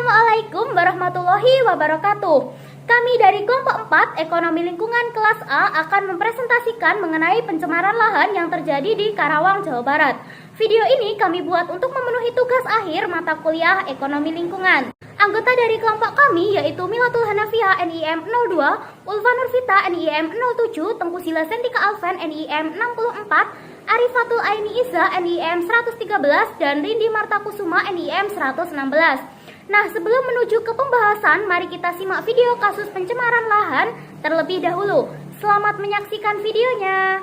Assalamualaikum warahmatullahi wabarakatuh. Kami dari kelompok 4 Ekonomi Lingkungan kelas A akan mempresentasikan mengenai pencemaran lahan yang terjadi di Karawang, Jawa Barat. Video ini kami buat untuk memenuhi tugas akhir mata kuliah Ekonomi Lingkungan. Anggota dari kelompok kami yaitu Milatul Hanafiah NIM 02, Ulfa Nurvita NIM 07, Tengku Sila Sentika Alven NIM 64, Arifatul Aini Iza NIM 113, dan Rindi Marta Kusuma NIM 116. Nah, sebelum menuju ke pembahasan, mari kita simak video kasus pencemaran lahan terlebih dahulu. Selamat menyaksikan videonya.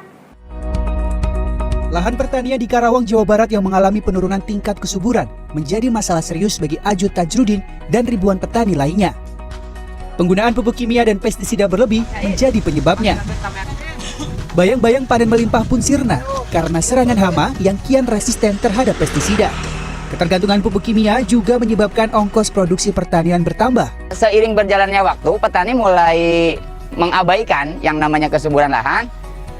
Lahan pertanian di Karawang, Jawa Barat yang mengalami penurunan tingkat kesuburan menjadi masalah serius bagi Ajud Tajrudin dan ribuan petani lainnya. Penggunaan pupuk kimia dan pestisida berlebih menjadi penyebabnya. Bayang-bayang panen melimpah pun sirna karena serangan hama yang kian resisten terhadap pestisida. Ketergantungan pupuk kimia juga menyebabkan ongkos produksi pertanian bertambah. Seiring berjalannya waktu, petani mulai mengabaikan yang namanya kesuburan lahan.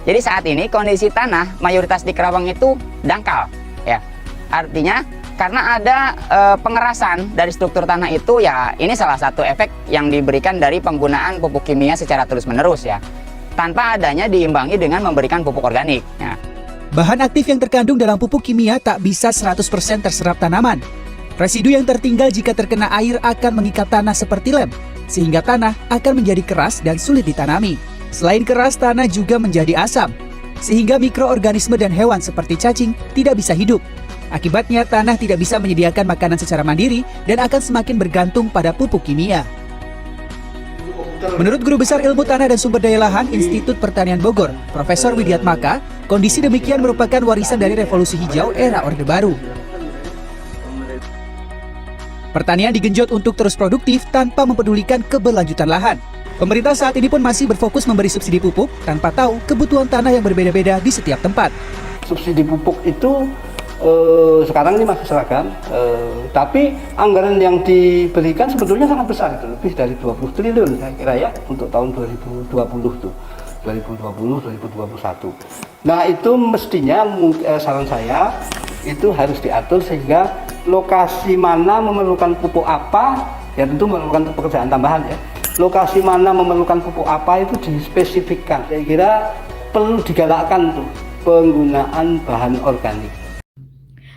Jadi saat ini kondisi tanah mayoritas di Karawang itu dangkal, ya. Artinya karena ada pengerasan dari struktur tanah itu, ya ini salah satu efek yang diberikan dari penggunaan pupuk kimia secara terus-menerus, ya. Tanpa adanya diimbangi dengan memberikan pupuk organik, ya. Bahan aktif yang terkandung dalam pupuk kimia tak bisa 100% terserap tanaman. Residu yang tertinggal jika terkena air akan mengikat tanah seperti lem, sehingga tanah akan menjadi keras dan sulit ditanami. Selain keras, tanah juga menjadi asam, sehingga mikroorganisme dan hewan seperti cacing tidak bisa hidup. Akibatnya, tanah tidak bisa menyediakan makanan secara mandiri dan akan semakin bergantung pada pupuk kimia. Menurut Guru Besar Ilmu Tanah dan Sumber Daya Lahan Institut Pertanian Bogor, Profesor Widiatmaka, kondisi demikian merupakan warisan dari revolusi hijau era Orde Baru. Pertanian digenjot untuk terus produktif tanpa mempedulikan keberlanjutan lahan. Pemerintah saat ini pun masih berfokus memberi subsidi pupuk tanpa tahu kebutuhan tanah yang berbeda-beda di setiap tempat. Subsidi pupuk itu sekarang ini masih seragam, tapi anggaran yang diberikan sebetulnya sangat besar, itu lebih dari 20 triliun saya kira ya untuk tahun 2020 tuh, 2021. Nah itu mestinya saran saya itu harus diatur sehingga lokasi mana memerlukan pupuk apa, ya tentu memerlukan pekerjaan tambahan ya. Lokasi mana memerlukan pupuk apa itu dispesifikkan. Saya kira perlu digalakkan tuh penggunaan bahan organik.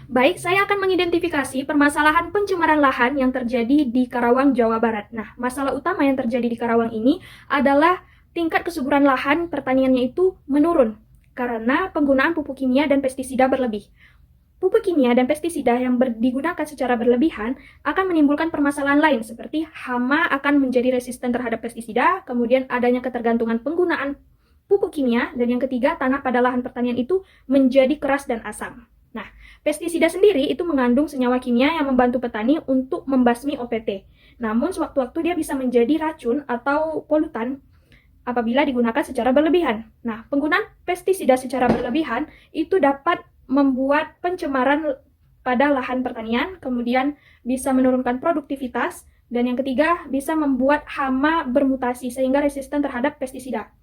Baik, saya akan mengidentifikasi permasalahan pencemaran lahan yang terjadi di Karawang, Jawa Barat. Nah, masalah utama yang terjadi di Karawang ini adalah tingkat kesuburan lahan pertaniannya itu menurun karena penggunaan pupuk kimia dan pestisida berlebih. Pupuk kimia dan pestisida yang digunakan secara berlebihan akan menimbulkan permasalahan lain seperti hama akan menjadi resisten terhadap pestisida, kemudian adanya ketergantungan penggunaan pupuk kimia, dan yang ketiga, tanah pada lahan pertanian itu menjadi keras dan asam. Nah, pestisida sendiri itu mengandung senyawa kimia yang membantu petani untuk membasmi OPT. Namun, sewaktu-waktu dia bisa menjadi racun atau polutan apabila digunakan secara berlebihan. Nah, penggunaan pestisida secara berlebihan itu dapat membuat pencemaran pada lahan pertanian, kemudian bisa menurunkan produktivitas, dan yang ketiga bisa membuat hama bermutasi sehingga resisten terhadap pestisida.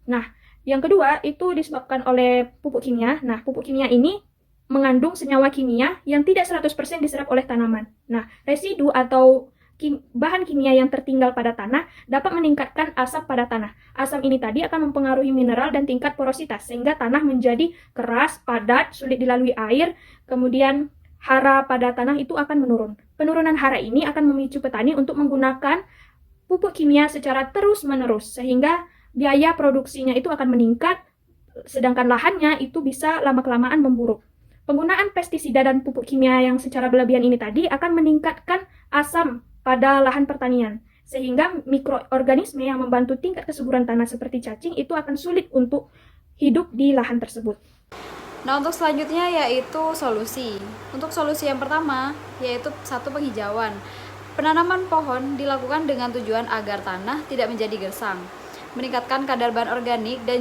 Nah, yang kedua itu disebabkan oleh pupuk kimia. Nah, pupuk kimia ini mengandung senyawa kimia yang tidak 100% diserap oleh tanaman. Nah, residu atau bahan kimia yang tertinggal pada tanah dapat meningkatkan asam pada tanah. Asam ini tadi akan mempengaruhi mineral dan tingkat porositas, sehingga tanah menjadi keras, padat, sulit dilalui air, kemudian hara pada tanah itu akan menurun. Penurunan hara ini akan memicu petani untuk menggunakan pupuk kimia secara terus-menerus, sehingga biaya produksinya itu akan meningkat, sedangkan lahannya itu bisa lama-kelamaan memburuk. Penggunaan pestisida dan pupuk kimia yang secara berlebihan ini tadi akan meningkatkan asam pada lahan pertanian, sehingga mikroorganisme yang membantu tingkat kesuburan tanah seperti cacing itu akan sulit untuk hidup di lahan tersebut. Nah, untuk selanjutnya yaitu solusi. Untuk solusi yang pertama yaitu satu, penghijauan. Penanaman pohon dilakukan dengan tujuan agar tanah tidak menjadi gersang, meningkatkan kadar bahan organik dan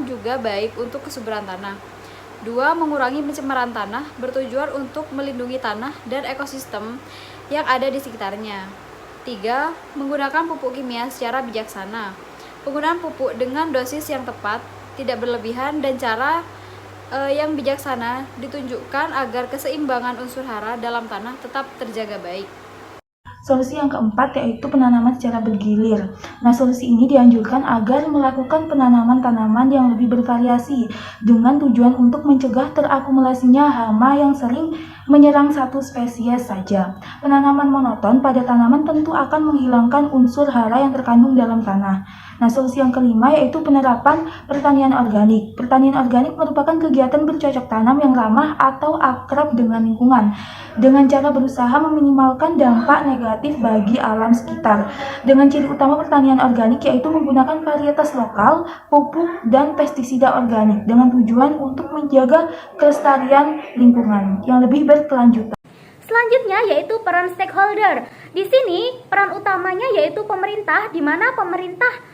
juga baik untuk kesuburan tanah. 2. Mengurangi pencemaran tanah bertujuan untuk melindungi tanah dan ekosistem yang ada di sekitarnya. 3. Menggunakan pupuk kimia secara bijaksana. Penggunaan pupuk dengan dosis yang tepat, tidak berlebihan, dan cara yang bijaksana ditunjukkan agar keseimbangan unsur hara dalam tanah tetap terjaga baik. Solusi yang keempat yaitu penanaman secara bergilir. Nah, solusi ini dianjurkan agar melakukan penanaman tanaman yang lebih bervariasi dengan tujuan untuk mencegah terakumulasinya hama yang sering menyerang satu spesies saja. Penanaman monoton pada tanaman tentu akan menghilangkan unsur hara yang terkandung dalam tanah. Nah, solusi yang kelima yaitu penerapan pertanian organik. Pertanian organik merupakan kegiatan bercocok tanam yang ramah atau akrab dengan lingkungan, dengan cara berusaha meminimalkan dampak negatif bagi alam sekitar. Dengan ciri utama pertanian organik yaitu menggunakan varietas lokal, pupuk, dan pestisida organik dengan tujuan untuk menjaga kelestarian lingkungan yang lebih berkelanjutan. Selanjutnya yaitu peran stakeholder. Di sini peran utamanya yaitu pemerintah, di mana pemerintah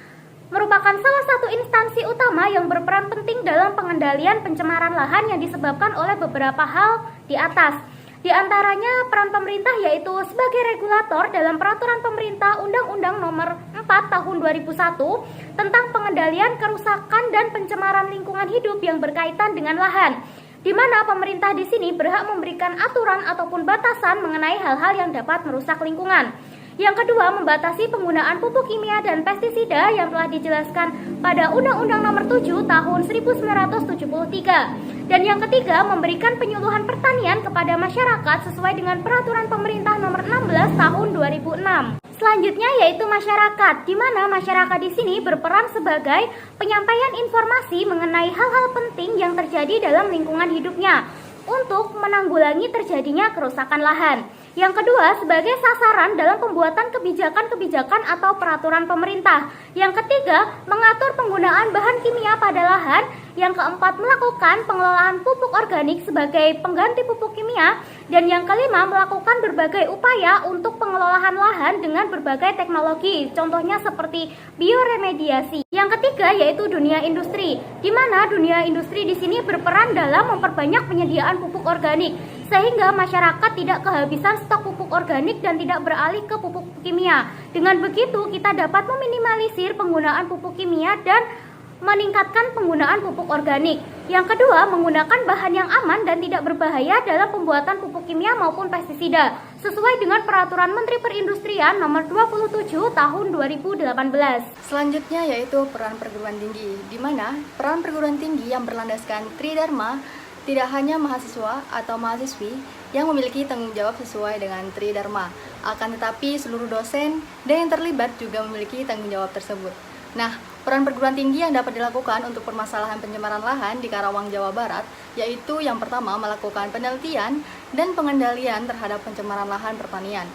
merupakan salah satu instansi utama yang berperan penting dalam pengendalian pencemaran lahan yang disebabkan oleh beberapa hal di atas. Di antaranya peran pemerintah yaitu sebagai regulator dalam peraturan pemerintah Undang-Undang Nomor 4 Tahun 2001 tentang pengendalian kerusakan dan pencemaran lingkungan hidup yang berkaitan dengan lahan, di mana pemerintah di sini berhak memberikan aturan ataupun batasan mengenai hal-hal yang dapat merusak lingkungan. Yang kedua, membatasi penggunaan pupuk kimia dan pestisida yang telah dijelaskan pada Undang-Undang Nomor 7 Tahun 1973. Dan yang ketiga, memberikan penyuluhan pertanian kepada masyarakat sesuai dengan Peraturan Pemerintah Nomor 16 Tahun 2006. Selanjutnya yaitu masyarakat, di mana masyarakat di sini berperan sebagai penyampaian informasi mengenai hal-hal penting yang terjadi dalam lingkungan hidupnya untuk menanggulangi terjadinya kerusakan lahan. Yang kedua, sebagai sasaran dalam pembuatan kebijakan-kebijakan atau peraturan pemerintah. Yang ketiga, mengatur penggunaan bahan kimia pada lahan. Yang keempat, melakukan pengelolaan pupuk organik sebagai pengganti pupuk kimia. Dan yang kelima, melakukan berbagai upaya untuk pengelolaan lahan dengan berbagai teknologi, contohnya seperti bioremediasi. Yang ketiga yaitu dunia industri, di mana dunia industri di sini berperan dalam memperbanyak penyediaan pupuk organik, sehingga masyarakat tidak kehabisan stok pupuk organik dan tidak beralih ke pupuk kimia. Dengan begitu, kita dapat meminimalisir penggunaan pupuk kimia dan meningkatkan penggunaan pupuk organik. Yang kedua, menggunakan bahan yang aman dan tidak berbahaya dalam pembuatan pupuk kimia maupun pestisida, sesuai dengan Peraturan Menteri Perindustrian Nomor 27 Tahun 2018. Selanjutnya yaitu peran perguruan tinggi, di mana peran perguruan tinggi yang berlandaskan Tridharma tidak hanya mahasiswa atau mahasiswi yang memiliki tanggung jawab sesuai dengan Tridharma, akan tetapi seluruh dosen dan yang terlibat juga memiliki tanggung jawab tersebut. Nah, peran perguruan tinggi yang dapat dilakukan untuk permasalahan pencemaran lahan di Karawang, Jawa Barat, yaitu yang pertama melakukan penelitian dan pengendalian terhadap pencemaran lahan pertanian.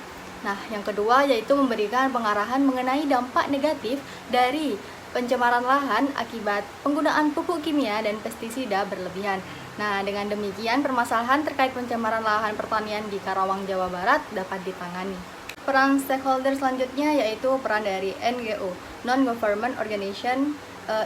Nah, yang kedua yaitu memberikan pengarahan mengenai dampak negatif dari pencemaran lahan akibat penggunaan pupuk kimia dan pestisida berlebihan. Nah, dengan demikian permasalahan terkait pencemaran lahan pertanian di Karawang, Jawa Barat dapat ditangani. Peran stakeholder selanjutnya yaitu peran dari NGO, Non-Government Organization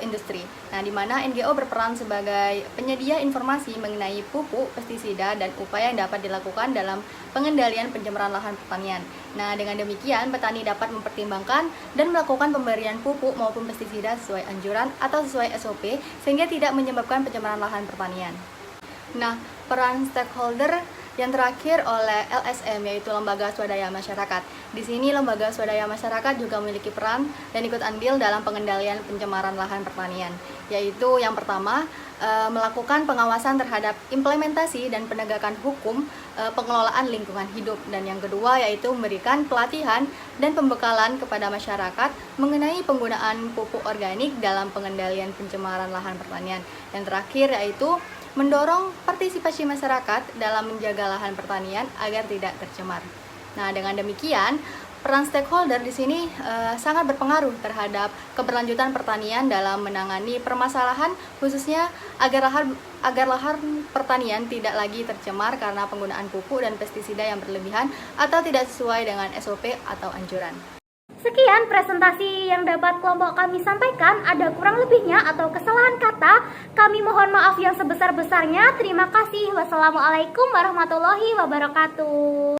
Industry. Nah, di mana NGO berperan sebagai penyedia informasi mengenai pupuk, pestisida, dan upaya yang dapat dilakukan dalam pengendalian pencemaran lahan pertanian. Nah, dengan demikian petani dapat mempertimbangkan dan melakukan pemberian pupuk maupun pestisida sesuai anjuran atau sesuai SOP sehingga tidak menyebabkan pencemaran lahan pertanian. Nah, peran stakeholder yang terakhir oleh LSM, yaitu Lembaga Swadaya Masyarakat. Di sini Lembaga Swadaya Masyarakat juga memiliki peran dan ikut andil dalam pengendalian pencemaran lahan pertanian, yaitu yang pertama melakukan pengawasan terhadap implementasi dan penegakan hukum pengelolaan lingkungan hidup, dan yang kedua yaitu memberikan pelatihan dan pembekalan kepada masyarakat mengenai penggunaan pupuk organik dalam pengendalian pencemaran lahan pertanian. Yang terakhir yaitu mendorong partisipasi masyarakat dalam menjaga lahan pertanian agar tidak tercemar. Nah, dengan demikian, peran stakeholder di sini sangat berpengaruh terhadap keberlanjutan pertanian dalam menangani permasalahan, khususnya agar lahan pertanian tidak lagi tercemar karena penggunaan pupuk dan pestisida yang berlebihan atau tidak sesuai dengan SOP atau anjuran. Sekian presentasi yang dapat kelompok kami sampaikan. Ada kurang lebihnya atau kesalahan kata, kami mohon maaf yang sebesar-besarnya. Terima kasih. Wassalamualaikum warahmatullahi wabarakatuh.